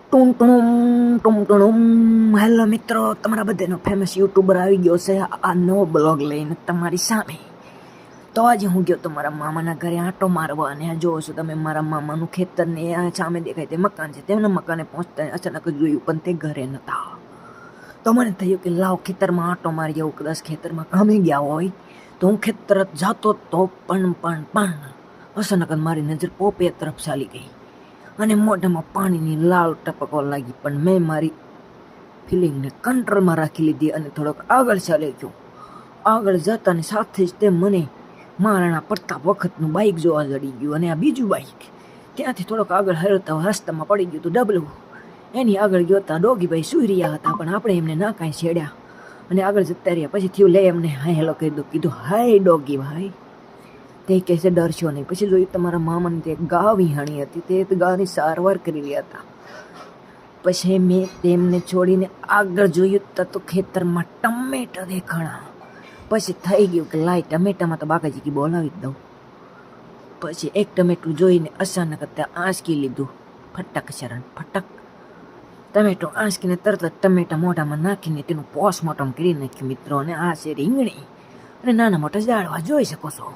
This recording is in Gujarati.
ટુમ ટુમ ટુમ ટુમ. હેલો મિત્રો, તમારા બધાનો ફેમસ યુટ્યુબર આવી ગયો છે આ નવો બ્લોગ લઈને તમારી સામે. તો આજે હું ગયો તો મારા મામાના ઘરે આંટો મારવા, અને આ જોવો છો તમે મારા મામાનું ખેતર ને આ સામે દેખાય તે મકાન છે. તેમના મકાને પહોંચતા અચાનક જ જોયું, પણ તે ઘરે નહોતા. તો મને થયું કે લાવ ખેતરમાં આંટો મારી આવું, કદાચ ખેતરમાં કામે ગયા હોય. તો હું ખેતર જતો તો પણ અચાનક જ મારી નજર પોપે તરફ ચાલી ગઈ, અને મોઢામાં પાણીની લાળ ટપકવા લાગી. પણ મેં મારી ફિલિંગને કંટ્રોલમાં રાખી લીધી અને થોડોક આગળ ચાલી ગયો. આગળ જતાની સાથે જ તે મને મહારાણા પ્રતાપ વખતનું બાઇક જોવા જડી ગયું, અને આ બીજું બાઇક ત્યાંથી થોડોક આગળ હરતા રસ્તામાં પડી ગયું હતું ડબલું. એની આગળ ગયો હતા ડોગીભાઈ સૂઈ રહ્યા હતા, પણ આપણે એમને ના કાંઈ છેડ્યા અને આગળ જતા રહ્યા. પછી થયું લે એમને હા હેલો કીધું હાય ડોગીભાઈ. તે કહે છે ડરશો નહીં. પછી જોયું તમારા મામાની તે ગા વિહાણી હતી, તે ગાની સારવાર કરી રહ્યા હતા. પછી મેં તેમને છોડીને આગળ જોયું તો ખેતરમાં ટમેટા દેખાણા. પછી થઈ ગયું કે લાય ટમેટામાં તો બાકાજી કી બોલાવી જ દઉં. પછી એક ટમેટું જોઈને અચાનક ત્યાં આંચકી લીધું, ફટક શરણ ફટક. ટમેટું આંચકીને તરત જ ટમેટા મોઢામાં નાખીને તેનું પોસ્ટમોર્ટમ કરી નાખ્યું મિત્રો. અને આ છે રીંગણી અને નાના મોટા ઝાડવા જોઈ શકો છો.